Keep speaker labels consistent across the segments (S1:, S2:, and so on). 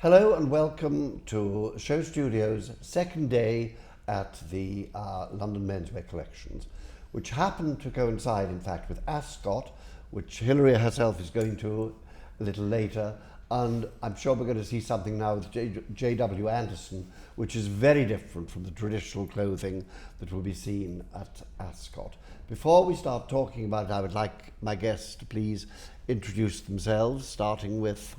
S1: Hello and welcome to Show Studios' second day at the London Menswear collections, which happened to coincide, in fact, with Ascot, which Hilary herself is going to a little later, and I'm sure we're going to see something now with J.W. Anderson, which is very different from the traditional clothing that will be seen at Ascot. Before we start talking about it, I would like my guests to please introduce themselves, starting with...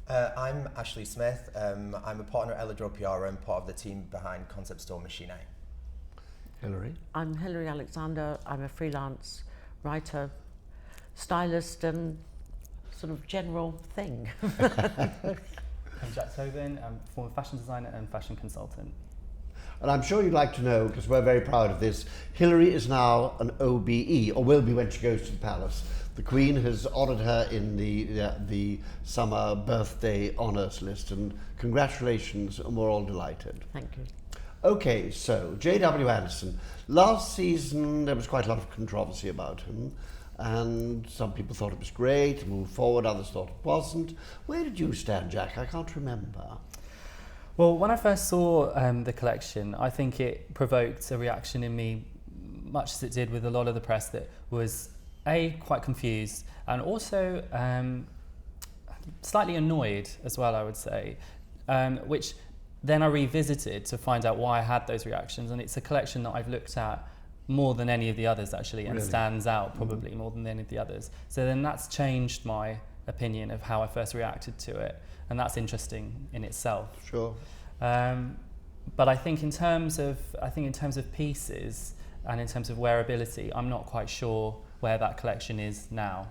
S2: I'm Ashley Smith. I'm a partner at Ella PR and part of the team behind concept store Machine A.
S1: Hilary.
S3: I'm Hilary Alexander. I'm a freelance writer, stylist and sort of general thing.
S4: I'm Jack Tobin. I'm a former fashion designer and fashion consultant.
S1: And I'm sure you'd like to know, because we're very proud of this, Hilary is now an OBE, or will be when she goes to the palace. The Queen has honoured her in the summer birthday honours list, and congratulations, and we're all delighted.
S3: Thank you.
S1: Okay, so J.W. Anderson. Last season there was quite a lot of controversy about him, and some people thought it was great, moved forward, others thought it wasn't. Where did you stand, Jack? I can't remember.
S4: Well, when I first saw the collection, I think it provoked a reaction in me, much as it did with a lot of the press, that was quite confused and also slightly annoyed as well, I would say, which then I revisited to find out why I had those reactions. And it's a collection that I've looked at more than any of the others, actually, and stands out probably more than any of the others. So then that's changed my opinion of how I first reacted to it, and that's interesting in itself.
S1: Sure.
S4: But I think in terms of pieces and in terms of wearability, I'm not quite sure where that collection is now,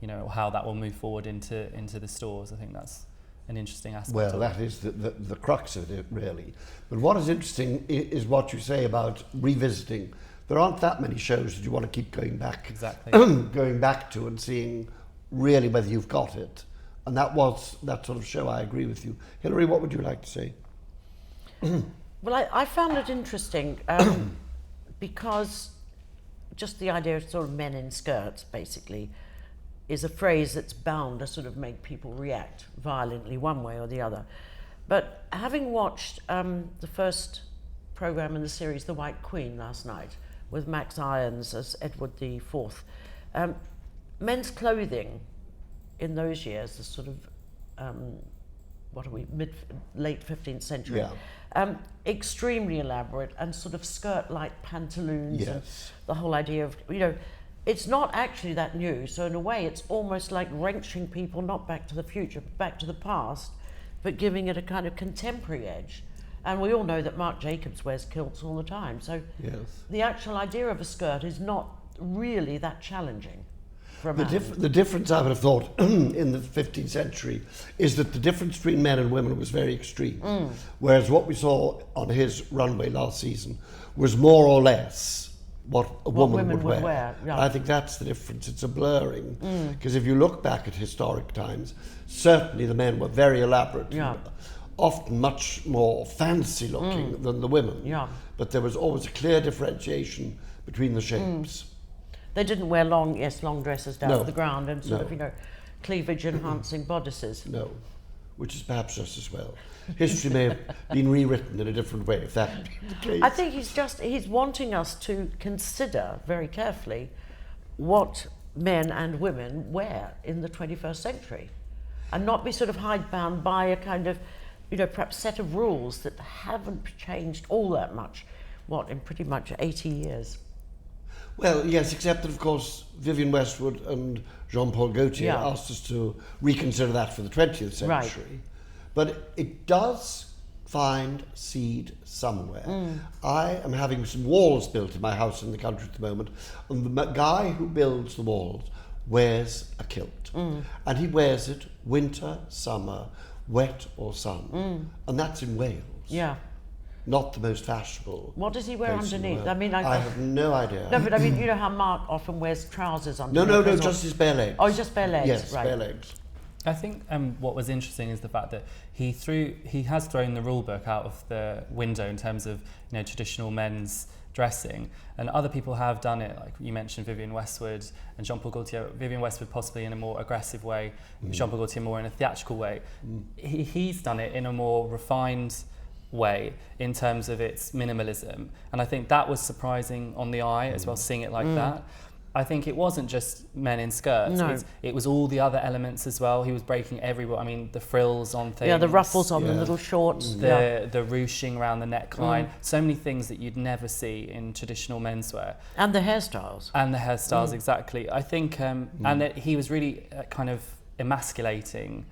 S4: you know, how that will move forward into the stores. I think that's an interesting aspect.
S1: Well, that is the crux of it, really. But what is interesting is what you say about revisiting. There aren't that many shows that you want to keep going back, going back to and seeing really whether you've got it. And that was that sort of show. I agree with you. Hilary, what would you like to say?
S3: Well, I found it interesting because just the idea of sort of men in skirts, basically, is a phrase that's bound to sort of make people react violently one way or the other. But having watched the first programme in the series, The White Queen, last night, with Max Irons as Edward IV, men's clothing in those years, the sort of, late 15th century, extremely elaborate and sort of skirt-like pantaloons.
S1: Yes.
S3: And the whole idea of, you know, it's not actually that new, so in a way it's almost like wrenching people not back to the future, but back to the past, but giving it a kind of contemporary edge. And we all know that Marc Jacobs wears kilts all the time, so the actual idea of a skirt is not really that challenging.
S1: The difference, I would have thought, in the 15th century is that the difference between men and women was very extreme. Whereas what we saw on his runway last season was more or less what a woman would wear.
S3: Yeah.
S1: I think that's the difference. It's a blurring. Because if you look back at historic times, certainly the men were very elaborate, often much more fancy looking than the women. Yeah. But there was always a clear differentiation between the shapes.
S3: They didn't wear long dresses down to the ground and sort of, you know, cleavage-enhancing bodices.
S1: No, which is perhaps just as well. History may have been rewritten in a different way, if that had been the case.
S3: I think he's wanting us to consider very carefully what men and women wear in the 21st century and not be sort of hidebound by a kind of, you know, perhaps set of rules that haven't changed all that much, in pretty much 80 years.
S1: Well, yes, except that, of course, Vivienne Westwood and Jean-Paul Gaultier asked us to reconsider that for the 20th century. Right. But it does find seed somewhere. I am having some walls built in my house in the country at the moment, and the guy who builds the walls wears a kilt. And he wears it winter, summer, wet or sun. And that's in Wales. Yeah. Not the most fashionable.
S3: What does he wear underneath?
S1: I mean, I have no idea.
S3: No, but I mean, you know how Mark often wears trousers underneath?
S1: No, just his bare legs.
S3: Oh, just bare legs,
S1: yes,
S3: right.
S1: Bare legs.
S4: I think what was interesting is the fact that he has thrown the rule book out of the window in terms of, you know, traditional men's dressing, and other people have done it, like you mentioned Vivienne Westwood and Jean-Paul Gaultier. Vivienne Westwood possibly in a more aggressive way, Jean-Paul Gaultier more in a theatrical way. He's done it in a more refined way in terms of its minimalism, and I think that was surprising on the eye as well, seeing it like that. I think it wasn't just men in skirts.
S3: No.
S4: It was all the other elements as well. He was breaking every, I mean, the frills on things.
S3: Yeah, the ruffles on the little shorts.
S4: The ruching around the neckline. So many things that you'd never see in traditional menswear.
S3: And the hairstyles.
S4: And the hairstyles, exactly. I think, and that he was really kind of emasculating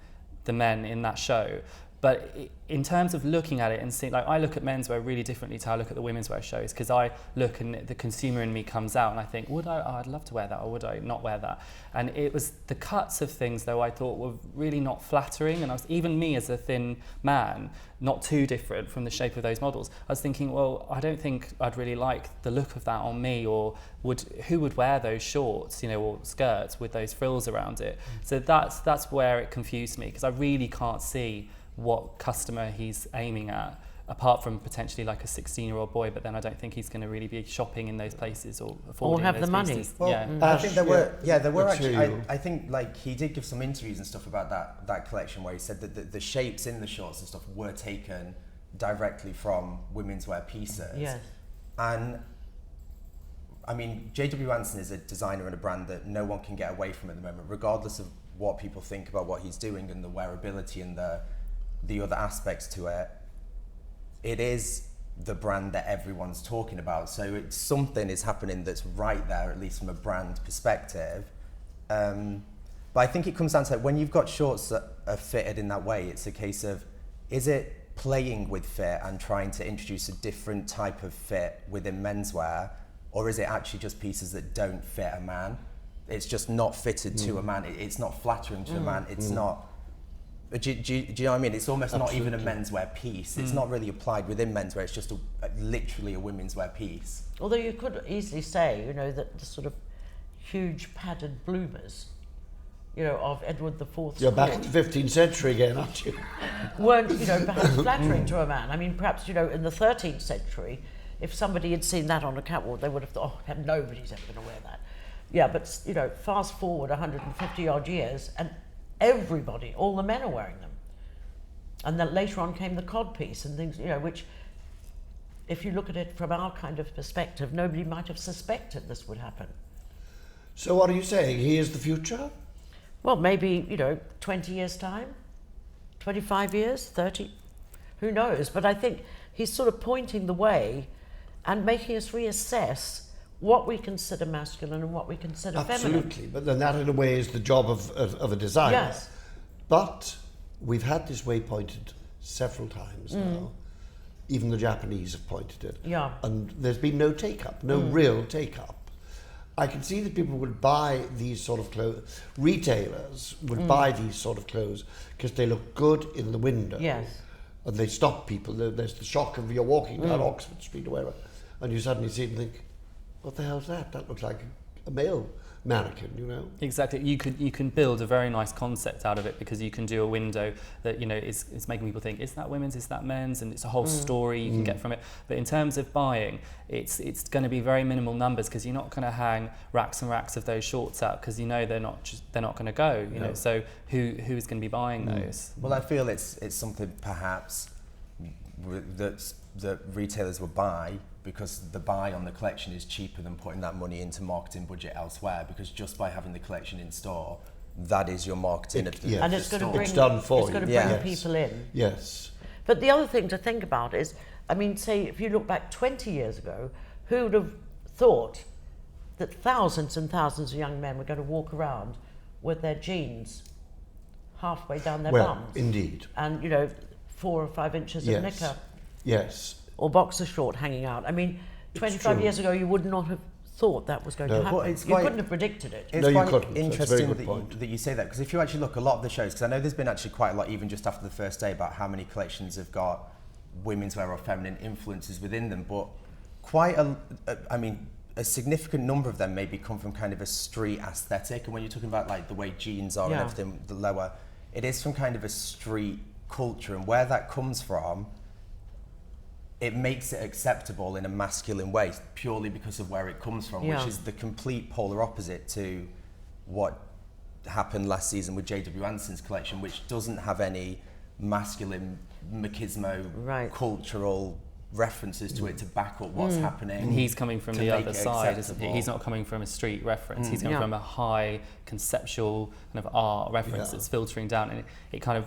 S4: the men in that show. But in terms of looking at it and seeing, like I look at menswear really differently to how I look at the women's wear shows, because I look and the consumer in me comes out and I think, I'd love to wear that, or would I not wear that? And it was the cuts of things though I thought were really not flattering, and even me as a thin man, not too different from the shape of those models, I was thinking, well, I don't think I'd really like the look of that on me, or who would wear those shorts, or skirts with those frills around it? So that's where it confused me, because I really can't see what customer he's aiming at, apart from potentially like a 16-year-old boy, but then I don't think he's going to really be shopping in those places or affording
S3: have
S4: those
S3: the money.
S4: pieces.
S2: Well,
S4: Yeah.
S2: I think there were actually.
S1: you?
S2: I think like he did give some interviews and stuff about that collection where he said that the shapes in the shorts and stuff were taken directly from women's wear pieces.
S3: Yes.
S2: And I mean, J.W. Anderson is a designer and a brand that no one can get away from at the moment, regardless of what people think about what he's doing and the wearability and the other aspects to it. It is the brand that everyone's talking about. So something is happening that's right there, at least from a brand perspective. But I think it comes down to when you've got shorts that are fitted in that way, it's a case of, is it playing with fit and trying to introduce a different type of fit within menswear, or is it actually just pieces that don't fit a man? It's just not fitted to a man. It's not flattering to a man. It's not. Do you know what I mean? It's almost
S1: Absolutely.
S2: not even a menswear piece. It's not really applied within menswear. It's just literally a women's wear piece.
S3: Although you could easily say, that the sort of huge padded bloomers, of Edward IV's
S1: You're back in
S3: court
S1: the 15th century again, aren't you?
S3: weren't, perhaps flattering to a man. I mean, perhaps, in the 13th century, if somebody had seen that on a catwalk, they would have thought, nobody's ever going to wear that. Yeah, but, fast forward 150 odd years, and everybody, all the men are wearing them. And then later on came the cod piece and things, which, if you look at it from our kind of perspective, nobody might have suspected this would happen.
S1: So what are you saying? He is the future?
S3: Well, maybe, 20 years' time, 25 years, 30, who knows? But I think he's sort of pointing the way and making us reassess what we consider masculine and what we consider feminine.
S1: Absolutely, but then that in a way is the job of a designer.
S3: Yes.
S1: But we've had this way pointed several times now. Even the Japanese have pointed it.
S3: Yeah.
S1: And there's been no take-up, no real take-up. I can see that people would buy these sort of clothes, retailers would buy these sort of clothes because they look good in the window.
S3: Yes.
S1: And they stop people. There's the shock of you're walking down Oxford Street or wherever, and you suddenly see it and think, what the hell's that? That looks like a male mannequin,
S4: Exactly. You can build a very nice concept out of it, because you can do a window that is making people think, is that women's, is that men's, and it's a whole story you can get from it. But in terms of buying, it's going to be very minimal numbers, because you're not going to hang racks and racks of those shorts out, because they're not going to go. Know. So who is going to be buying those?
S2: Well, I feel it's something perhaps that retailers will buy, because the buy on the collection is cheaper than putting that money into marketing budget elsewhere, because just by having the collection in store, that is your marketing of the
S1: yeah.
S3: And it's going to
S2: store.
S3: bring,
S1: It's done for
S3: it's going to
S1: you.
S3: bring
S1: Yes.
S3: people in.
S1: Yes.
S3: But the other thing to think about is, I mean, say if you look back 20 years ago, who would have thought that thousands and thousands of young men were going to walk around with their jeans halfway down their
S1: Well,
S3: bums?
S1: indeed.
S3: And, 4 or 5 inches of knicker
S1: Yes.
S3: or boxer short hanging out. I mean, 25
S1: true.
S3: years ago, you would not have thought that was going to happen.
S2: Well, it's
S3: You
S2: quite-
S3: couldn't have predicted it.
S2: It's
S1: No, you
S2: quite
S1: couldn't. That's a very
S2: interesting
S1: good
S2: that
S1: point.
S2: that you say that, because if you actually look a lot of the shows, because I know there's been actually quite a lot, even just after the first day, about how many collections have got women's wear or feminine influences within them, but quite a significant number of them maybe come from kind of a street aesthetic. And when you're talking about like the way jeans are and
S3: Yeah.
S2: everything, the lower, it is from kind of a street culture, and where that comes from it makes it acceptable in a masculine way purely because of where it comes from, which is the complete polar opposite to what happened last season with J.W. Anderson's collection, which doesn't have any masculine machismo cultural references to it to back up what's happening.
S4: And he's coming from the other side, isn't he? He's not coming from a street reference. He's coming from a high conceptual kind of art reference that's filtering down. And it kind of,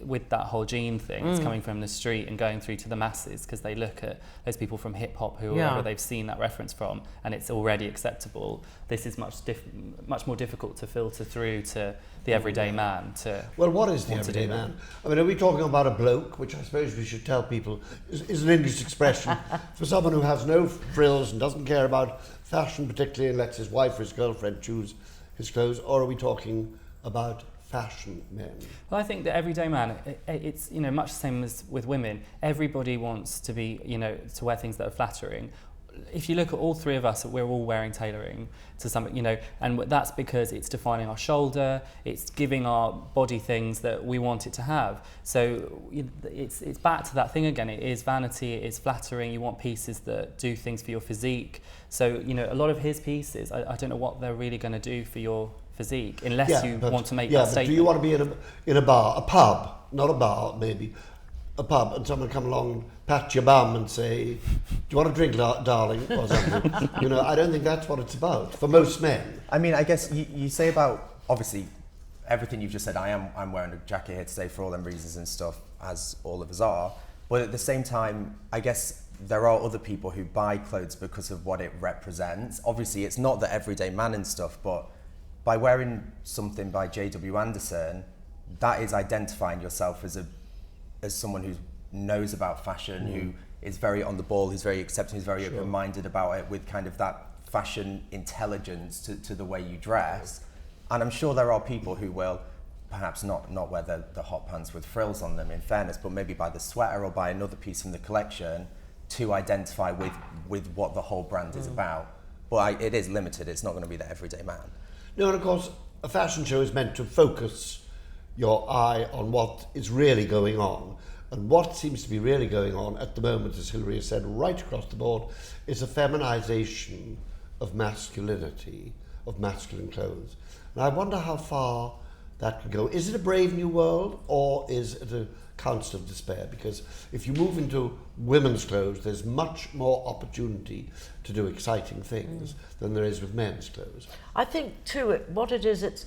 S4: with that whole gene thing, it's coming from the street and going through to the masses, because they look at those people from hip hop whoever they've seen that reference from, and it's already acceptable. This is much more difficult to filter through to the everyday man.
S1: Well, what is the everyday man? I mean, are we talking about a bloke, which I suppose we should tell people is an English expression for someone who has no frills and doesn't care about fashion particularly and lets his wife or his girlfriend choose his clothes, or are we talking about fashion men?
S4: Well, I think the everyday man, it's much the same as with women. Everybody wants to be, to wear things that are flattering. If you look at all three of us, we're all wearing tailoring to something, and that's because it's defining our shoulder, it's giving our body things that we want it to have. So it's back to that thing again. It is vanity, it is flattering. You want pieces that do things for your physique. So, a lot lot of his pieces, I don't know what they're really going to do for your physique, unless you want to make that statement.
S1: Do you want to be in a bar, a pub, not a bar, maybe, a pub, and someone come along and pat your bum and say, do you want a drink, darling, or something? I don't think that's what it's about for most men.
S2: I mean, I guess you say about, obviously, everything you've just said. I'm wearing a jacket here today for all them reasons and stuff, as all of us are. But at the same time, I guess there are other people who buy clothes because of what it represents. Obviously, it's not the everyday man and stuff, but by wearing something by J.W. Anderson, that is identifying yourself as someone who knows about fashion, who is very on the ball, who's very accepting, who's very open-minded about it, with kind of that fashion intelligence to the way you dress. And I'm sure there are people who will perhaps not wear the hot pants with frills on them, in fairness, but maybe buy the sweater or buy another piece from the collection to identify with what the whole brand is about. But it is limited. It's not going to be the everyday man.
S1: No, and of course, a fashion show is meant to focus your eye on what is really going on. And what seems to be really going on at the moment, as Hilary has said, right across the board, is a feminization of masculinity, of masculine clothes. And I wonder how far that could go. Is it a brave new world, or is it a counsel of despair? Because if you move into women's clothes, there's much more opportunity to do exciting things than there is with men's clothes.
S3: I think too, what it is, it's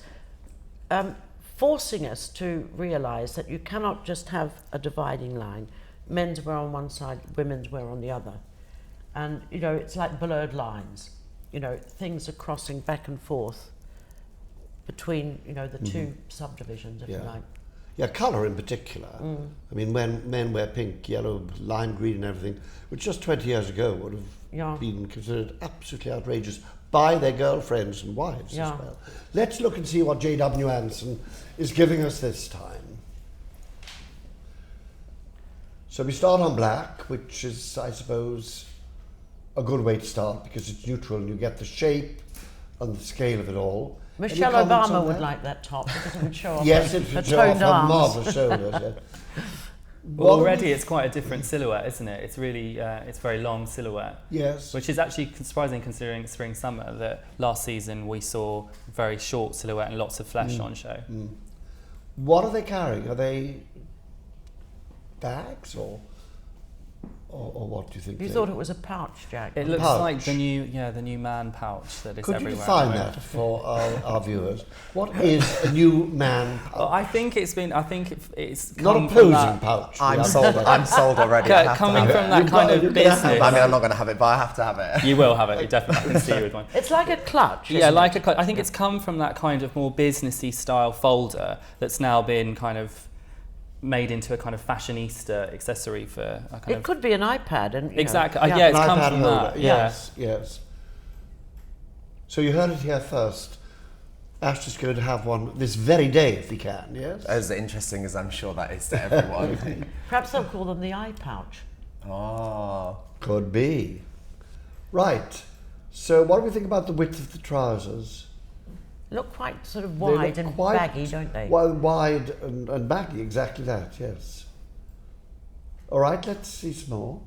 S3: forcing us to realise that you cannot just have a dividing line, men's wear on one side, women's wear on the other. And, it's like blurred lines. Things are crossing back and forth between, the two subdivisions, if you like.
S1: Yeah, colour in particular. I mean, when men wear pink, yellow, lime green and everything, which just 20 years ago would have been considered absolutely outrageous by their girlfriends and wives as well. Let's look and see what J.W. Anderson is giving us this time. So we start on black, which is, I suppose, a good way to start because it's neutral and you get the shape and the scale of it all.
S3: Michelle Obama would like that top because it would show off
S1: yes, it would show off her marvellous shoulders.
S4: Well, already it's quite a different silhouette, isn't it? It's really, it's very long silhouette.
S1: Yes.
S4: Which is actually surprising considering spring summer, that last season we saw very short silhouette and lots of flesh on show.
S1: What are they carrying? Are they bags or what do you think?
S3: You thought it was a pouch, Jack?
S4: It looks like the new man pouch that is
S1: Could
S4: everywhere.
S1: Could you define that for our viewers? What is a new man pouch?
S4: Well, I think it's
S1: not a posing pouch.
S2: I'm sold already.
S4: Coming from that kind of business.
S2: I mean, I'm not going to have it, but I have to have it.
S4: You will have it. You definitely can see you with one.
S3: It's like a clutch.
S4: Yeah, like a clutch. I think it's come from that kind of more businessy style folder that's now been kind of made into a kind of fashionista accessory for a kind of...
S3: It could be an iPad. And
S4: exactly. Yeah, it's come from that.
S1: Yes, yes. So you heard it here first. Ash's going to have one this very day if he can, yes?
S2: As interesting as I'm sure that is to everyone.
S3: Perhaps they'll call them the eye pouch.
S2: Oh.
S1: Could be. Right. So what do we think about the width of the trousers?
S3: Look quite sort of wide and baggy, don't they?
S1: Well, wide and baggy, exactly that, yes. All right, let's see some more.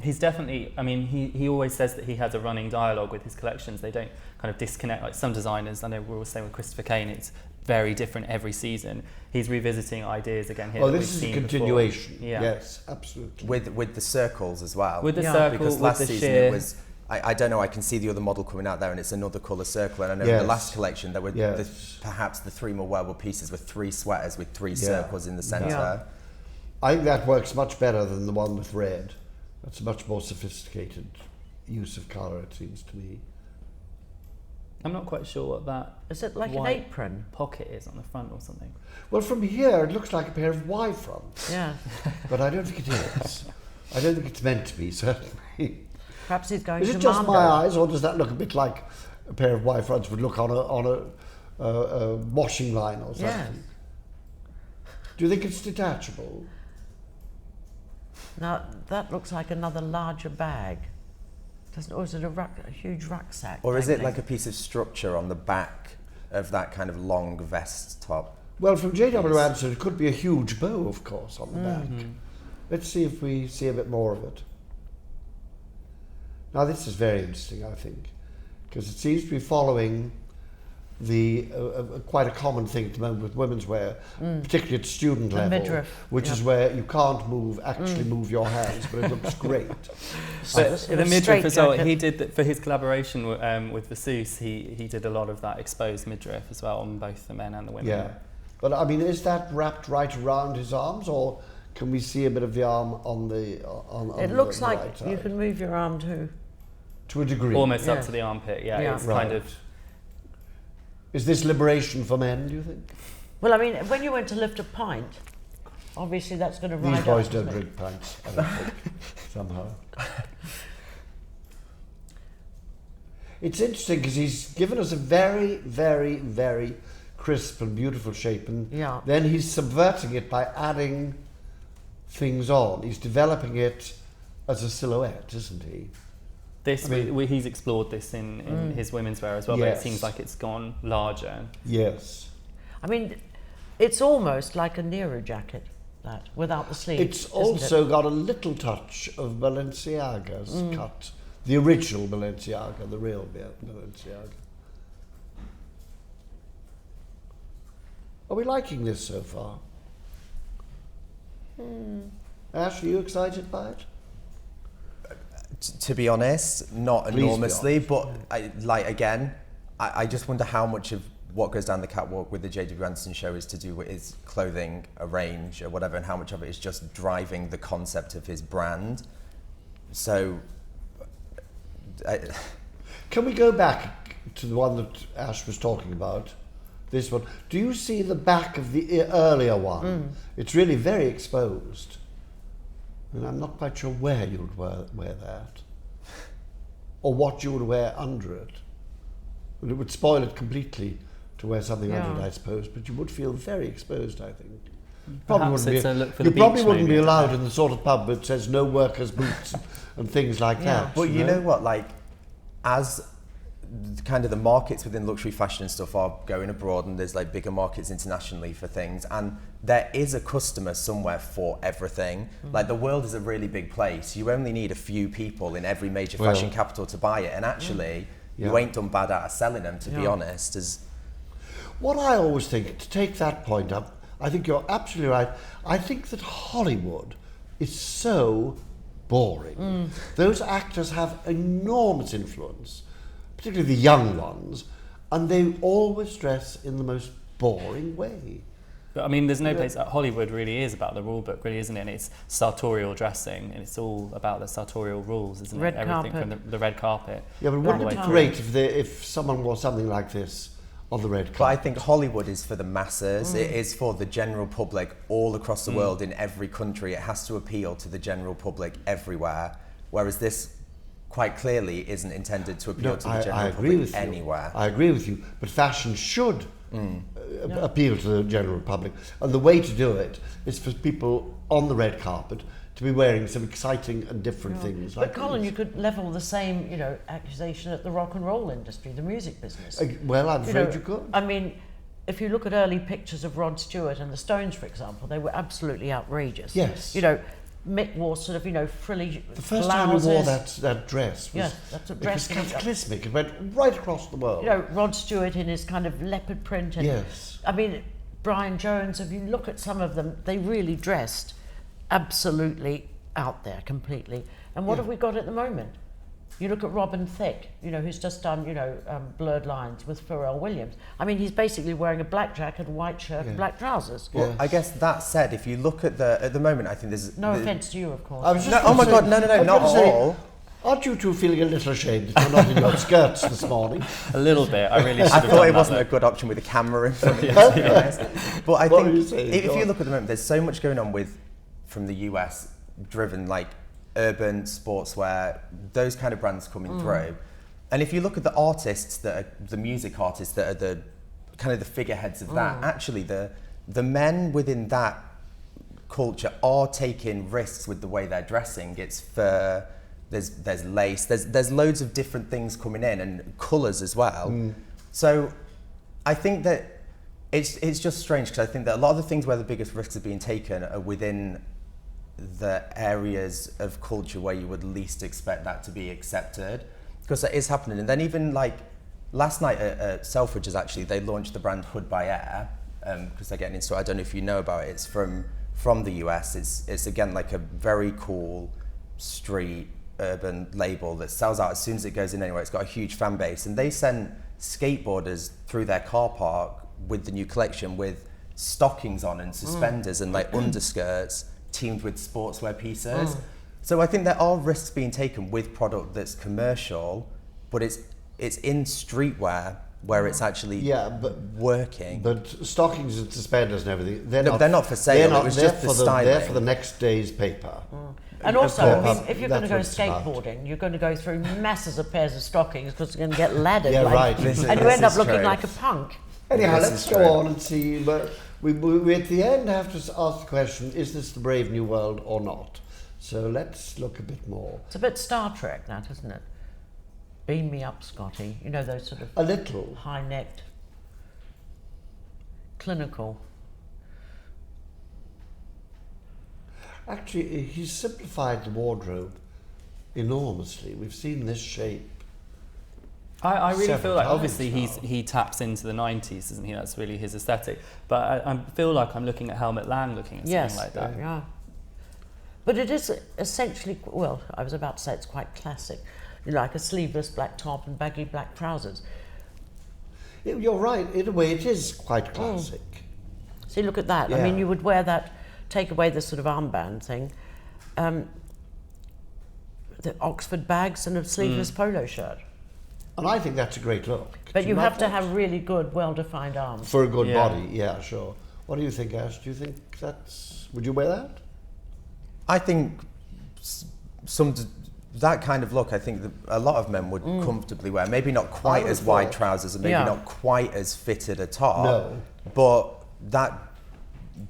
S4: He's definitely, I mean, he always says that he has a running dialogue with his collections. They don't kind of disconnect like some designers. I know we're always saying with Christopher Kane, it's very different every season. He's revisiting ideas again here.
S1: Oh, this is a continuation.
S4: Yeah.
S1: Yes, absolutely.
S2: With the circles as well.
S4: With the circle,
S2: because
S4: with
S2: last
S4: the
S2: season
S4: sheer,
S2: it was, I don't know, I can see the other model coming out there and it's another colour circle, and I know in the last collection there were perhaps the 3 more wearable pieces with 3 sweaters with 3 circles in the centre.
S3: Yeah.
S1: I think that works much better than the one with red. That's a much more sophisticated use of colour, it seems to me.
S4: I'm not quite sure what that
S3: Is it like an
S4: white
S3: apron?
S4: pocket is on the front or something.
S1: Well, from here it looks like a pair of Y fronts,
S3: Yeah.
S1: but I don't think it is. I don't think it's meant to be, certainly.
S3: Perhaps he's going
S1: Is
S3: to
S1: it just
S3: Mando.
S1: my eyes, or does that look a bit like a pair of Y fronts would look on a washing line or something?
S3: Yes.
S1: Do you think it's detachable?
S3: Now, that looks like another larger bag. Doesn't, or is it a huge rucksack?
S2: Or is it
S3: thing?
S2: like a piece of structure on the back of that kind of long vest top?
S1: Well, from J.W. Anderson, it could be a huge bow, of course, on the back. Let's see if we see a bit more of it. Now, this is very interesting, I think, because it seems to be following the quite a common thing at the moment with women's wear, particularly at student
S3: The
S1: level,
S3: midriff,
S1: which is where you can't actually move your hands, but it looks great.
S4: But
S3: sort
S4: the
S3: of
S4: midriff as well,
S3: straitjacket.
S4: he did, for his collaboration with Versus, he did a lot of that exposed midriff as well on both the men and the women.
S1: Yeah, but I mean, is that wrapped right around his arms, or can we see a bit of the arm on the on
S3: It looks
S1: the
S3: like
S1: right
S3: you
S1: side?
S3: can move your arm
S1: To a degree.
S4: Almost up
S3: Yes.
S4: to the armpit, yeah.
S3: Yeah.
S4: It's
S1: Right.
S4: kind of,
S1: Is this liberation for men, do you think?
S3: Well, I mean, when you went to lift a pint, obviously that's going to ride
S1: These boys
S3: up,
S1: don't
S3: isn't it?
S1: drink pints, I don't think, somehow. It's interesting because he's given us a very, very, very crisp and beautiful shape, and
S3: Yeah.
S1: then he's subverting it by adding things on. He's developing it as a silhouette, isn't he?
S4: this,
S1: I mean-
S4: he's explored this in his women's wear as well, but
S1: Yes.
S4: it seems like it's gone larger.
S1: Yes.
S3: I mean, it's almost like a Nero jacket, that, without the sleeves.
S1: It's
S3: isn't
S1: also
S3: it?
S1: got a little touch of Balenciaga's cut. The original Balenciaga, the real Balenciaga. Are we liking this so far? Ash, are you excited by it?
S2: To be honest, not
S1: Please be
S2: enormously, but I just wonder how much of what goes down the catwalk with the J.W. Anderson show is to do with his clothing, a range or whatever, and how much of it is just driving the concept of his brand. So,
S1: Can we go back to the one that Ash was talking about? This one. Do you see the back of the earlier one? It's really very exposed. And I'm not quite sure where you would wear that. Or what you would wear under it. And it would spoil it completely to wear something under it, I suppose, but you would feel very exposed, I think.
S4: Perhaps it's a look for
S1: You
S4: the
S1: probably
S4: beach,
S1: wouldn't be
S4: maybe.
S1: allowed in the sort of pub that says no workers' boots and things like that.
S2: but you know what, like, as kind of the markets within luxury fashion and stuff are going abroad, and there's like bigger markets internationally for things, and there is a customer somewhere for everything. Like, the world is a really big place. You only need a few people in every major fashion capital to buy it, and actually you ain't done bad out of selling them, to be honest.
S1: What I always think, to take that point up, I think you're absolutely right. I think that Hollywood is so boring. Those actors have enormous influence, particularly the young ones, and they always dress in the most boring way.
S4: But I mean, there's no place. Hollywood really is about the rule book, really, isn't it? And it's sartorial dressing, and it's all about the sartorial rules, isn't
S3: Red
S4: it? Everything
S3: carpet.
S4: from the red carpet.
S1: Yeah, but wouldn't
S4: all
S1: it
S4: the
S1: be
S4: way
S1: great if someone wore something like this on the red
S2: But I
S1: carpet?
S2: think Hollywood is for the masses. It is for the general public all across the world, in every country. It has to appeal to the general public everywhere. Whereas this, quite clearly, isn't intended to appeal to the general public anywhere.
S1: I agree with you. But fashion should appeal to the general public. And the way to do it is for people on the red carpet to be wearing some exciting and different things.
S3: But
S1: Like
S3: Colin,
S1: these.
S3: you could level the same, accusation at the rock and roll industry, the music business.
S1: Well, I'm
S3: You
S1: afraid
S3: know,
S1: you could.
S3: I mean, if you look at early pictures of Rod Stewart and the Stones, for example, they were absolutely outrageous.
S1: Yes.
S3: Mick wore sort of, you know, frilly
S1: The first
S3: blouses.
S1: time he wore that dress was,
S3: Yes, that's what dress.
S1: it was cataclysmic. It went right across the world.
S3: You know, Rod Stewart in his kind of leopard print. And,
S1: Yes.
S3: I mean, Brian Jones, if you look at some of them, they really dressed absolutely out there completely. And what have we got at the moment? You look at Robin Thicke, you know, who's just done, you know, Blurred Lines with Pharrell Williams. I mean, he's basically wearing a black jacket, a white shirt, and black trousers.
S2: Well, I guess that said, if you look at the moment, I think there's
S3: No offence to you, of course.
S1: I was just
S2: no,
S1: gonna
S2: oh my
S1: say-
S2: God, no,
S1: I was
S2: not
S1: gonna
S2: at
S1: say,
S2: all.
S1: Aren't you two feeling a little ashamed that you're not in your skirts this morning?
S4: A little bit. I really should
S2: I
S4: have
S2: thought
S4: done
S2: it
S4: that,
S2: wasn't
S4: though.
S2: a good option with a camera in front of you, to be honest. But I
S1: What
S2: think
S1: were you saying?
S2: if
S1: Go
S2: you
S1: on.
S2: look at the moment, there's so much going on from the US, driven like urban sportswear, those kind of brands coming through. And if you look at the artists that are the music artists that are the kind of the figureheads of that, actually the men within that culture are taking risks with the way they're dressing. It's fur, there's lace, there's loads of different things coming in, and colours as well. So I think that it's just strange, because I think that a lot of the things where the biggest risks are being taken are within the areas of culture where you would least expect that to be accepted, because that is happening. And then even like last night at Selfridges, actually, they launched the brand Hood by Air, because they're getting into it. I don't know if you know about it. It's from the US. It's again like a very cool street urban label that sells out as soon as it goes in anywhere. It's got a huge fan base, and they sent skateboarders through their car park with the new collection with stockings on and suspenders and like underskirts teamed with sportswear pieces. So I think there are risks being taken with product that's commercial, but it's in streetwear where it's actually working.
S1: But stockings and suspenders and everything, they're
S2: not for sale. It was just the styling.
S1: They're for the next day's paper.
S3: And also, I
S1: course,
S3: mean, if you're going to go
S1: that's what it's about.
S3: skateboarding, you're going to go through masses of pairs of stockings because you're going to get laddered.
S1: Yeah,
S3: like,
S1: right.
S3: And you end up looking like a punk.
S1: Anyhow,
S2: This
S1: let's
S2: is
S1: go
S2: true.
S1: on and see. But we at the end have to ask the question: is this the Brave New World or not? So let's look a bit more.
S3: It's a bit Star Trek, that, isn't it? Beam me up, Scotty. You know, those sort of
S1: A little.
S3: high-necked, clinical.
S1: Actually, he's simplified the wardrobe enormously. We've seen this shape.
S4: I really
S1: several
S4: feel like
S1: times
S4: obviously
S1: now.
S4: he taps into the 90s, doesn't he? That's really his aesthetic. But I feel like I'm looking at Helmut Lang looking at
S3: Yes,
S4: something like that.
S3: yeah. But it is essentially, well, I was about to say it's quite classic. You know, like a sleeveless black top and baggy black trousers.
S1: You're right. In a way, it is quite classic.
S3: See, look at that. I
S1: Yeah.
S3: mean, you would wear that, take away the sort of armband thing, the Oxford bags and a sleeveless polo shirt.
S1: And I think that's a great look.
S3: But
S1: Do
S3: you
S1: not
S3: have to
S1: want-
S3: have really good, well-defined arms.
S1: For a good
S4: Yeah.
S1: body, yeah, sure. What do you think, Ash? Do you think that's... Would you wear that?
S2: I think that kind of look, I think that a lot of men would comfortably wear. Maybe not quite
S1: would
S2: as wide
S1: thought.
S2: trousers and maybe
S3: Yeah.
S2: not quite as fitted a top.
S1: No.
S2: But that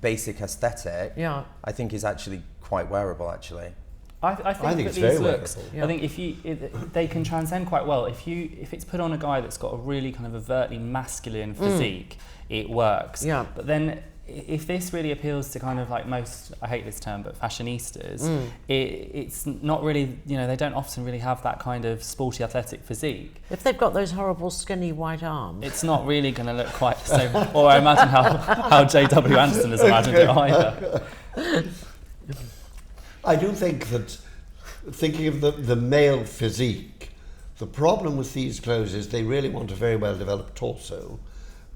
S2: basic aesthetic,
S3: Yeah.
S2: I think is actually quite wearable, actually.
S4: I think
S1: think
S4: that
S1: it's
S4: these
S1: very
S4: looks,
S1: wearable.
S3: Yeah.
S4: I think they can transcend quite well. If it's put on a guy that's got a really kind of overtly masculine physique, it works.
S3: Yeah.
S4: But then if this really appeals to kind of like most, I hate this term, but fashionistas, it's not really, you know, they don't often really have that kind of sporty athletic physique.
S3: If they've got those horrible skinny white arms.
S4: It's not really going to look quite the same. Or I imagine how J.W. Anderson has imagined it either.
S1: I do think that, thinking of the male physique, the problem with these clothes is they really want a very well-developed torso,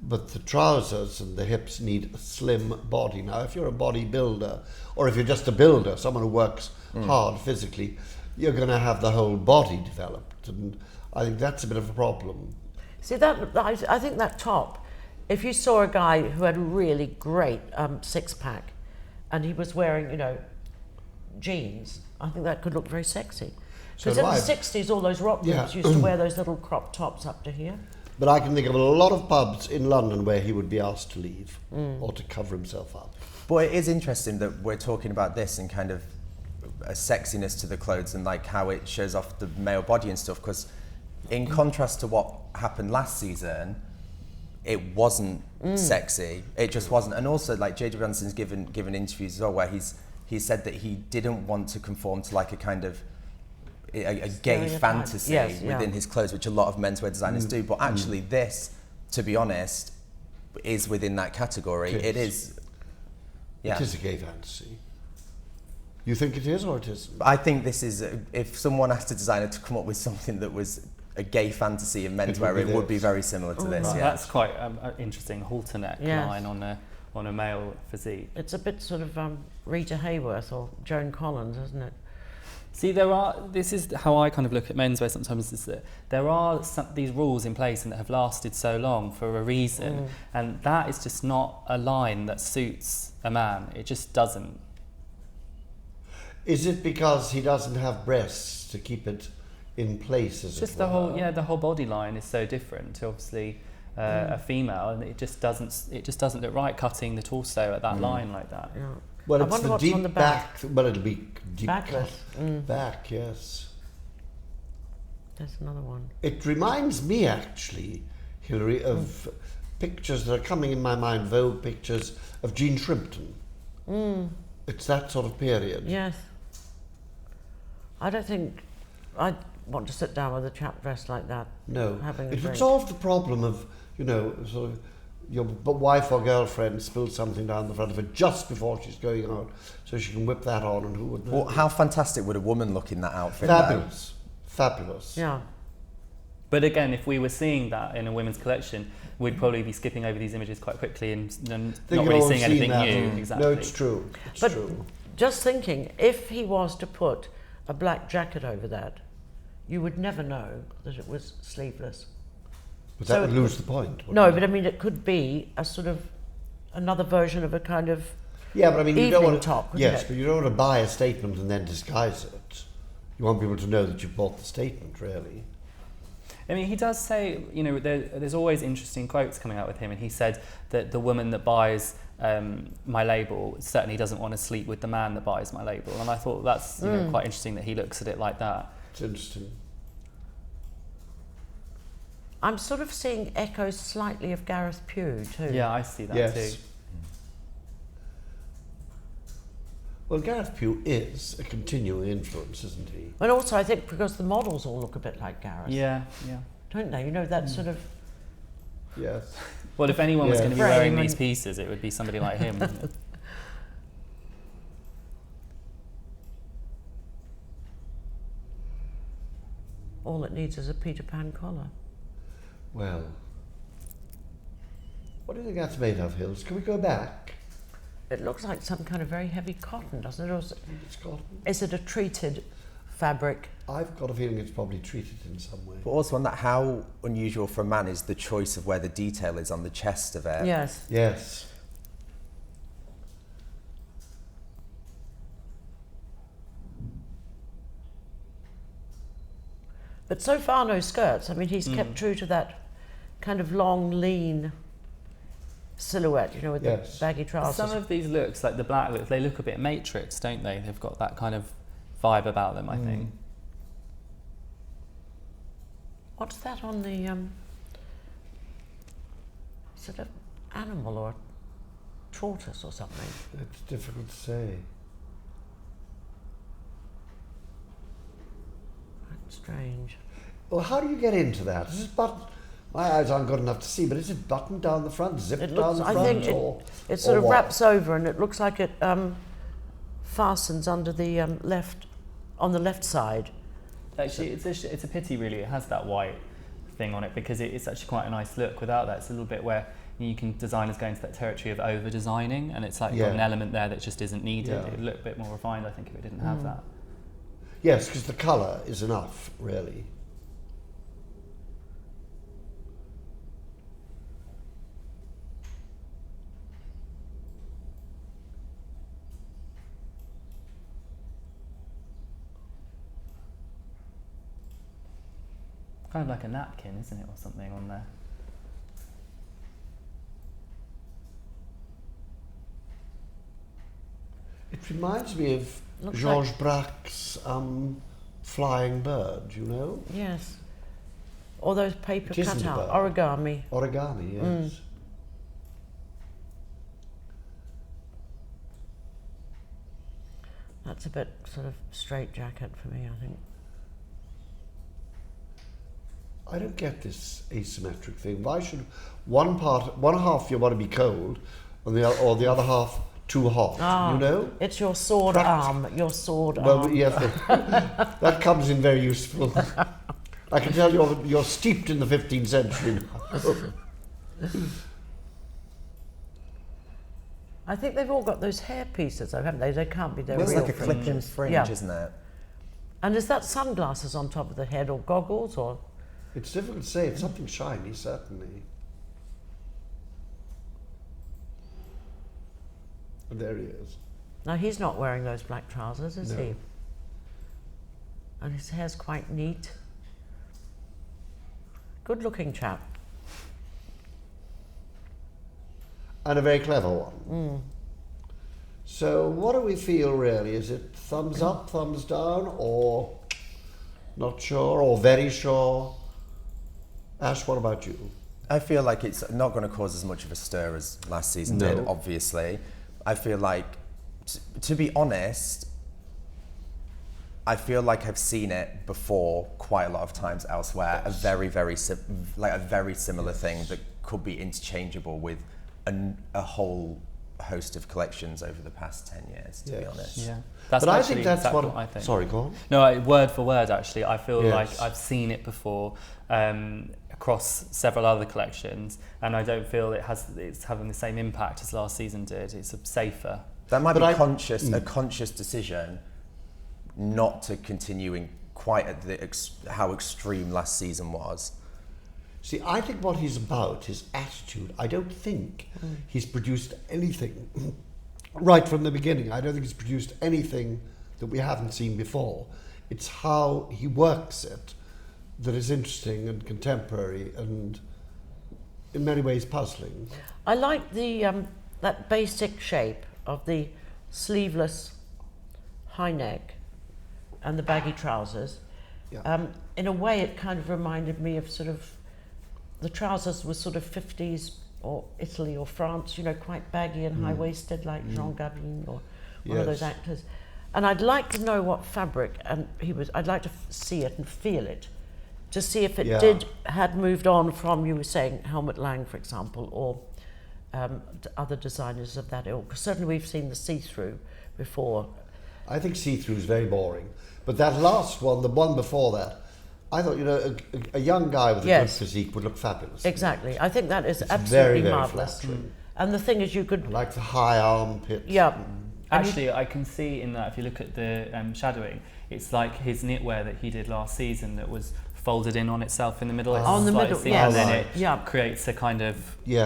S1: but the trousers and the hips need a slim body. Now, if you're a bodybuilder, or if you're just a builder, someone who works hard physically, you're going to have the whole body developed, and I think that's a bit of a problem.
S3: See, I think that top, if you saw a guy who had a really great six-pack and he was wearing, you know, jeans, I think that could look very sexy.
S1: So
S3: Because in
S1: do
S3: the
S1: I.
S3: 60s, all those rock groups used to wear those little crop tops up to here.
S1: But I can think of a lot of pubs in London where he would be asked to leave or to cover himself up.
S2: But it is interesting that we're talking about this and kind of a sexiness to the clothes and like how it shows off the male body and stuff, because in contrast to what happened last season, it wasn't sexy. It just wasn't. And also, like, J.W. Anderson's given interviews as well where he's he said that he didn't want to conform to like a kind of a gay
S3: Stereotype.
S2: fantasy
S3: Yes, yeah.
S2: within his clothes, which a lot of menswear designers do. But actually, this, to be honest, is within that category. It is. Yeah.
S1: It is a gay fantasy. You think it is, or it isn't?
S2: I think this is, if someone asked a designer to come up with something that was a gay fantasy in menswear, it would be very similar to this.
S4: Right.
S2: Yeah.
S4: That's quite an interesting halter neck
S3: Yes.
S4: line on a male physique.
S3: It's a bit sort of Rita Hayworth or Joan Collins, isn't it?
S4: See, this is how I kind of look at menswear sometimes, is that there are these rules in place and that have lasted so long for a reason, and that is just not a line that suits a man. It just doesn't.
S1: Is it because he doesn't have breasts to keep it in place, as
S4: Just
S1: it
S4: the
S1: were?
S4: whole body line is so different to obviously a female, and it just doesn't look right cutting the torso at that line like that.
S3: Yeah.
S1: Well,
S3: I
S1: it's
S3: wonder
S1: the
S3: what's
S1: deep
S3: on the back.
S1: Well, it'll be deep
S3: Backless.
S1: back, yes.
S3: There's another one.
S1: It reminds me, actually, Hilary, of pictures that are coming in my mind, Vogue pictures of Jean Shrimpton. It's that sort of period.
S3: Yes. I don't think I'd want to sit down with a chap dressed like that.
S1: No,
S3: Having a
S1: it would
S3: drink.
S1: solve the problem of, sort of your wife or girlfriend spills something down the front of her just before she's going out, so she can whip that on, and who would know?
S2: Well, how fantastic would a woman look in that outfit? though?
S1: Fabulous, fabulous.
S3: Yeah.
S4: But again, if we were seeing that in a women's collection, we'd probably be skipping over these images quite quickly and
S1: Think
S4: not
S1: you've
S4: really
S1: all
S4: seeing
S1: seen
S4: anything
S1: that.
S4: new. Exactly.
S1: No, it's true. It's
S3: But
S1: true.
S3: just thinking, if he was to put a black jacket over that, you would never know that it was sleeveless.
S1: But
S3: so
S1: that would
S3: it
S1: lose the point. wouldn't
S3: No,
S1: it?
S3: but I mean, it could be a sort of another version of a kind of
S1: Yeah, but I mean, you don't
S3: evening
S1: want to,
S3: top, wouldn't
S1: yes,
S3: it?
S1: but you don't want to buy a statement and then disguise it. You want people to know that you bought the statement, really.
S4: I mean, he does say, there's always interesting quotes coming out with him, and he said that the woman that buys my label certainly doesn't want to sleep with the man that buys my label, and I thought that's quite interesting that he looks at it like that.
S1: It's interesting.
S3: I'm sort of seeing echoes slightly of Gareth Pugh too.
S4: Yeah, I see that
S1: Yes.
S4: too.
S1: Well, Gareth Pugh is a continuing influence, isn't he?
S3: And also, I think because the models all look a bit like Gareth,
S4: Yeah.
S3: don't they? You know, that sort of.
S1: Yes.
S4: Well, if anyone was
S1: Yeah.
S4: going to be
S3: Frame
S4: wearing
S3: and-
S4: these pieces, it would be somebody like him, wouldn't it?
S3: All it needs is a Peter Pan collar.
S1: Well, what do you think that's made of, Hills? Can we go back?
S3: It looks like some kind of very heavy cotton, doesn't it? Or
S1: It's got,
S3: is it a treated fabric?
S1: I've got a feeling it's probably treated in some way.
S2: But also on that, how unusual for a man is the choice of where the detail is on the chest of it.
S3: Yes.
S1: Yes.
S3: But so far, no skirts. I mean, he's kept true to that kind of long, lean silhouette, with
S1: Yes.
S3: the baggy trousers.
S4: Some of these looks, like the black looks, they look a bit Matrix, don't they? They've got that kind of vibe about them, I think.
S3: What's that on the, is it an animal or a tortoise or something?
S1: It's difficult to say.
S3: That's strange.
S1: Well, how do you get into that? Is it button? My eyes aren't good enough to see, but is it buttoned down the front, zipped
S3: It
S1: down
S3: looks,
S1: the
S3: I
S1: front,
S3: think
S1: or
S3: it sort
S1: or
S3: of
S1: what?
S3: wraps over and it looks like it fastens under the on the left side.
S4: Actually, it's a pity, really. It has that white thing on it because it's actually quite a nice look. Without that, it's a little bit where designers go into that territory of over designing, and it's like you've got an
S1: Yeah.
S4: element there that just isn't needed.
S1: Yeah.
S4: It'd look a bit more refined, I think, if it didn't have that.
S1: Yes, because the colour is enough, really.
S4: Kind of like a napkin, isn't it, or something on there?
S1: It reminds me of
S3: Looks
S1: Georges Braque's Flying Bird,
S3: Yes. All those paper
S1: It isn't a
S3: cutout,
S1: bird.
S3: origami.
S1: Origami, yes.
S3: That's a bit sort of straight jacket for me, I think.
S1: I don't get this asymmetric thing. Why should one half you want to be cold, and the other half too hot?
S3: Ah,
S1: you know,
S3: it's your sword arm. Your sword
S1: well,
S3: arm.
S1: yes, that comes in very useful. I can tell you're steeped in the 15th century now.
S3: I think they've all got those hair pieces, though, haven't they? They can't be their
S2: It's
S3: real
S2: like a
S3: fringe.
S2: clip-in fringe,
S3: Yeah.
S2: isn't it?
S3: And is that sunglasses on top of the head or goggles or?
S1: It's difficult to say. It's something shiny, certainly. And there he is.
S3: No, he's not wearing those black trousers, is
S1: No.
S3: he? And his hair's quite neat. Good looking chap.
S1: And a very clever one. So what do we feel really? Is it thumbs up, thumbs down, or not sure, or very sure? Ash, what about you?
S2: I feel like it's not going to cause as much of a stir as last season
S1: No.
S2: did, obviously. I feel like, to be honest, I feel like I've seen it before quite a lot of times elsewhere.
S1: Yes.
S2: A very similar thing that could be interchangeable with a whole host of collections over the past 10 years, to be
S1: Yes.
S2: honest.
S4: Yeah, that's
S1: But I
S4: actually
S1: think that's
S4: exactly
S1: what
S4: I think.
S1: Sorry, go on.
S4: No, word for word, actually. I feel
S1: Yes.
S4: like I've seen it before across several other collections, and I don't feel it's having the same impact as last season did. It's safer.
S2: That might
S1: But
S2: be a conscious decision not to continue in quite at how extreme last season was.
S1: See, I think what he's about, his attitude, I don't think he's produced anything right from the beginning. I don't think he's produced anything that we haven't seen before. It's how he works it that is interesting and contemporary and in many ways puzzling.
S3: I like the that basic shape of the sleeveless high neck and the baggy trousers.
S1: Yeah.
S3: In a way, it kind of reminded me of sort of the trousers were sort of 50s or Italy or France, you know, quite baggy and high-waisted, like Jean Gabin or one of those
S1: Yes.
S3: actors. And I'd like to know what fabric, and I'd like to see it and feel it, to see if it had moved on from, you were saying, Helmut Lang, for example, or other designers of that ilk. Certainly we've seen the see-through before.
S1: I think see-through is very boring. But that last one, the one before that, I thought, you know, a young guy with a good physique would look fabulous.
S3: Exactly. I think that is
S1: It's
S3: absolutely
S1: very, very
S3: marvellous.
S1: flattering.
S3: And the thing is, you could...
S1: I like the high armpit.
S3: Yeah.
S4: Actually, I can see in that, if you look at the shadowing, it's like his knitwear that he did last season that was folded in on itself in the middle. It's
S3: On the
S4: slightly
S3: middle,
S4: seen,
S3: yes.
S4: and then
S1: Right.
S4: it creates a kind of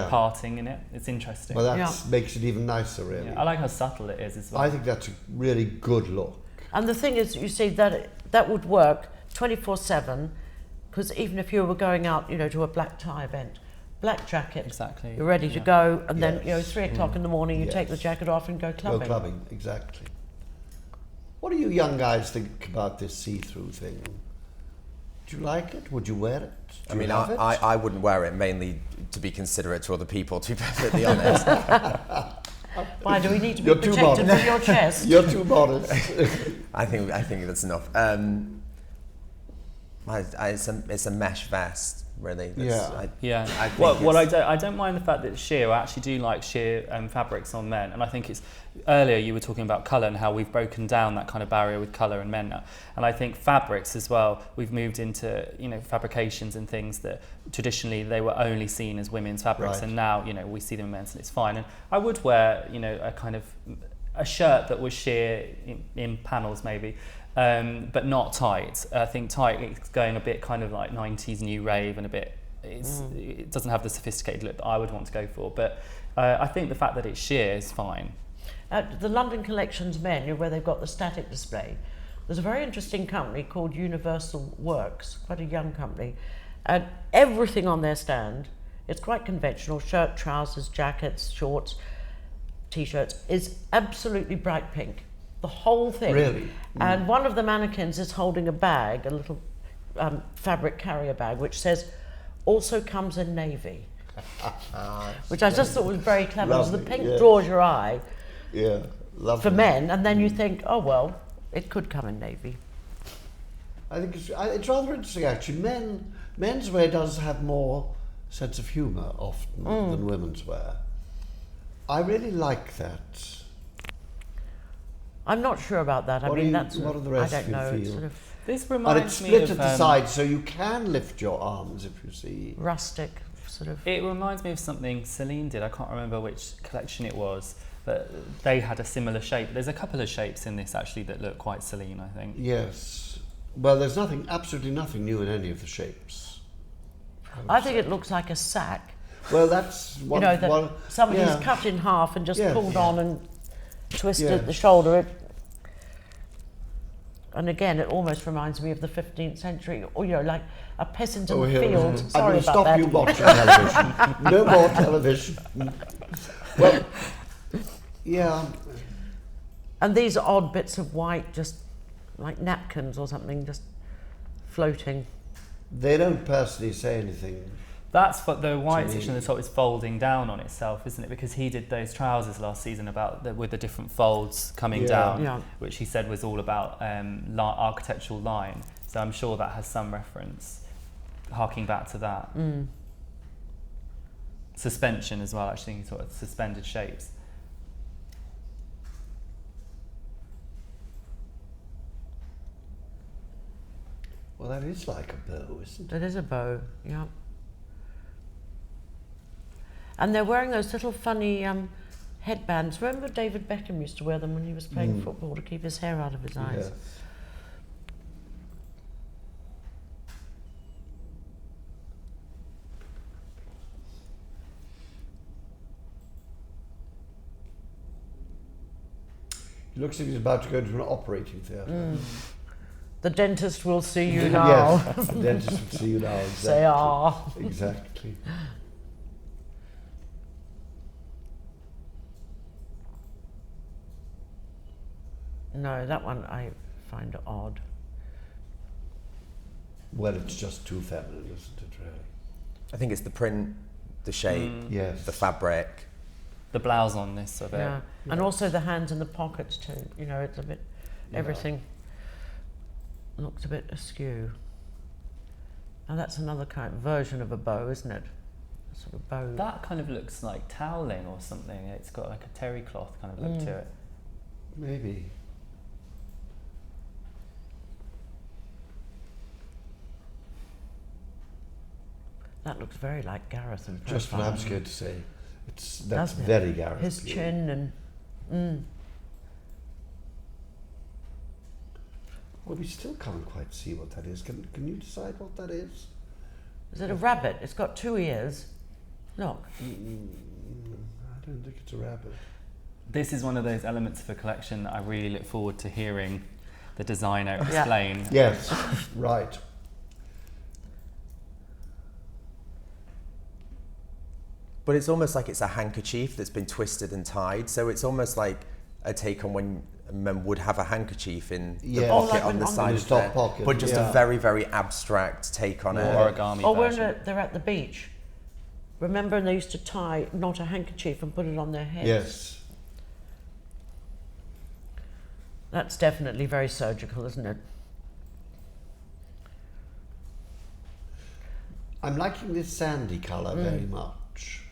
S4: parting in it. It's interesting.
S1: Well, that makes it even nicer, really.
S4: I like how subtle it is as well.
S1: I think that's a really good look.
S3: And the thing is, you see, that would work 24/7, because even if you were going out, you know, to a black tie event, black jacket,
S4: Exactly.
S3: you're ready to go, and then, you know,
S1: Yes.
S3: 3 o'clock in the morning, you
S1: Yes.
S3: take the jacket off and go clubbing.
S1: Go clubbing, exactly. What do you young guys think about this see-through thing? Do you like it? Would you wear it?
S2: I mean, I wouldn't wear it, mainly to be considerate to other people, to be perfectly honest.
S3: Why do we need to be
S1: You're too
S3: protected
S1: modest.
S3: from your chest?
S1: You're too modest.
S2: I think that's enough. It's a mesh vest, really. I think
S4: Well, I don't mind the fact that sheer. I actually do like sheer fabrics on men, and I think it's earlier you were talking about colour and how we've broken down that kind of barrier with colour in men now, and I think fabrics as well. We've moved into fabrications and things that traditionally they were only seen as women's fabrics, and now we see them in men's, and it's fine. And I would wear a kind of a shirt that was sheer in panels maybe. But not tight. I think tight is going a bit kind of like 90s new rave and a bit, it doesn't have the sophisticated look that I would want to go for. But I think the fact that it's sheer is fine.
S3: At the London Collections Men, where they've got the static display, there's a very interesting company called Universal Works, quite a young company, and everything on their stand, it's quite conventional, shirt, trousers, jackets, shorts, t-shirts, is absolutely bright pink. The whole thing.
S1: Really?
S3: And one of the mannequins is holding a bag, a little fabric carrier bag, which says, also comes in navy. Which I just thought was very clever, because the
S1: Lovely,
S3: pink draws your eye
S1: Yeah, lovely.
S3: for men, and then you think, oh well, It could come in navy.
S1: I think it's rather interesting actually. Menswear does have more sense of humour often than women's wear. I really like that.
S3: I'm not sure about that.
S1: What do the rest
S3: I
S1: of
S3: don't
S1: you
S3: know. It's
S1: feel?
S3: sort of
S4: This
S1: And
S4: reminds
S1: it's
S4: me
S1: split
S4: of
S1: at the sides, so you can lift your arms if you see.
S3: rustic, sort of.
S4: It reminds me of something Celine did. I can't remember which collection it was, but they had a similar shape. There's a couple of shapes in this actually that look quite Celine, I think.
S1: Yes. Well, there's absolutely nothing new in any of the shapes.
S3: I think it looks like a sack.
S1: Well, that's one.
S3: You know, that somebody's
S1: yeah.
S3: cut in half and just
S1: Yeah.
S3: pulled on and twisted
S1: Yeah.
S3: the shoulder. And again, it almost reminds me of the 15th century, or like a peasant in the
S1: here.
S3: field.
S1: I'm
S3: Sorry
S1: going to
S3: about
S1: stop
S3: that.
S1: you watching television. No more television. Well, yeah.
S3: And these are odd bits of white, just like napkins or something, just floating.
S1: They don't personally say anything.
S4: That's what the white
S1: me.
S4: section at the top is folding down on itself, isn't it? Because he did those trousers last season with the different folds coming
S1: Yeah.
S4: down,
S3: Yeah.
S4: which he said was all about architectural line. So I'm sure that has some reference, harking back to that. Suspension as well, actually, sort of suspended shapes.
S1: Well, that is like a bow, isn't it?
S3: It is a bow, yeah. And they're wearing those little funny headbands. Remember David Beckham used to wear them when he was playing football to keep his hair out of his eyes?
S1: Yes. He looks like he's about to go into an operating theatre.
S3: The dentist will see you now.
S1: Yes, the dentist will see you now. Exactly.
S3: Say ah.
S1: Exactly.
S3: No, that one I find odd.
S1: Well, it's just too feminine, isn't it, really?
S2: I think it's the print, the shape,
S1: Yes.
S2: the fabric.
S4: The blouse on this of it.
S3: Yeah. And also the hands in the pockets too. You know, it's a bit, everything looks a bit askew. And that's another kind of version of a bow, isn't it? A sort of bow.
S4: That kind of looks like toweling or something. It's got like a terry cloth kind of look to it.
S1: Maybe.
S3: That looks very like Gareth in
S1: Just what
S3: profile.
S1: I was going to say. That's
S3: Doesn't it?
S1: very Gareth.
S3: His
S1: Blue.
S3: chin and
S1: Well, we still can't quite see what that is. Can you decide what that is?
S3: is it a rabbit? It's got 2 ears. Look.
S1: I don't think it's a rabbit.
S4: This is one of those elements of a collection that I really look forward to hearing the designer
S3: Yeah.
S4: explain.
S1: Yes, right.
S2: But it's almost like it's a handkerchief that's been twisted and tied. So it's almost like a take on when men would have a handkerchief in the
S1: Yeah.
S2: pocket
S3: Oh, like
S2: on the
S3: on
S2: side
S1: the
S2: of their,
S1: top pocket,
S2: but just
S1: yeah.
S2: a very, very abstract take on
S1: Yeah.
S2: it.
S4: Origami
S3: Or when
S4: version.
S3: they're at the beach. Remember they used to tie not a handkerchief and put it on their heads?
S1: Yes.
S3: That's definitely very surgical, isn't it?
S1: I'm liking this sandy colour very much,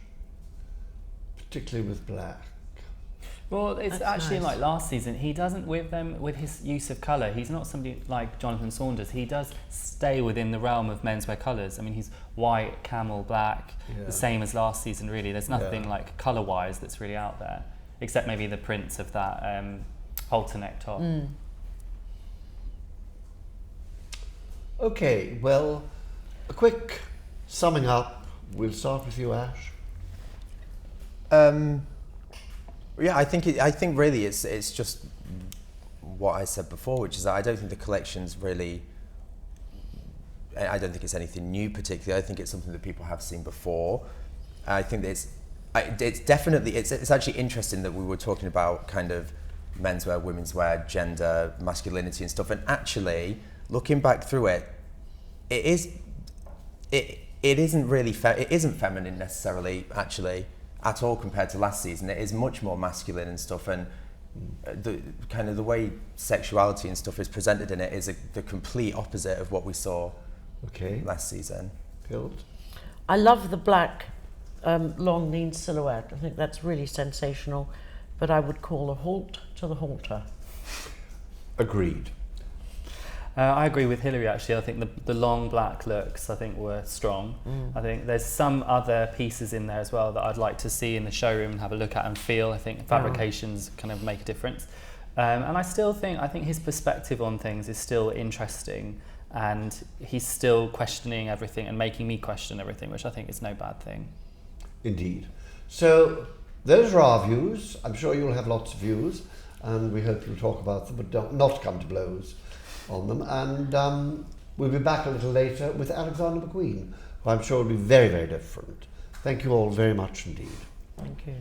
S1: particularly with black.
S4: Well, it's
S3: That's
S4: actually
S3: nice.
S4: like last season. He doesn't with his use of colour. He's not somebody like Jonathan Saunders. He does stay within the realm of menswear colours. I mean, he's white, camel, black,
S1: Yeah.
S4: the same as last season. Really, there's nothing
S1: Yeah.
S4: like colour-wise that's really out there, except maybe the prints of that halter neck top.
S1: Okay, well, a quick summing up. We'll start with you, Ash.
S2: Yeah, I think really it's just what I said before, which is that I don't think the collection's really. I don't think it's anything new particularly. I think it's something that people have seen before. I think that it's definitely it's actually interesting that we were talking about kind of menswear, women's wear, gender, masculinity and stuff, and actually looking back through it, it isn't really it isn't feminine necessarily actually at all compared to last season. It is much more masculine and stuff, and the kind of the way sexuality and stuff is presented in it is the complete opposite of what we saw last season.
S1: Hilt?
S3: I love the black long lean silhouette. I think that's really sensational, but I would call a halt to the halter.
S1: Agreed.
S4: I agree with Hilary actually. I think the long black looks I think were strong. I think there's some other pieces in there as well that I'd like to see in the showroom and have a look at and feel. I think fabrications kind of make a difference. And I think his perspective on things is still interesting, and he's still questioning everything and making me question everything, which I think is no bad thing. Indeed.
S1: So those are our views. I'm sure you'll have lots of views, and we hope you'll talk about them but not come to blows on them. And we'll be back a little later with Alexander McQueen, who I'm sure will be very, very different. Thank you all very much indeed.
S3: Thank you.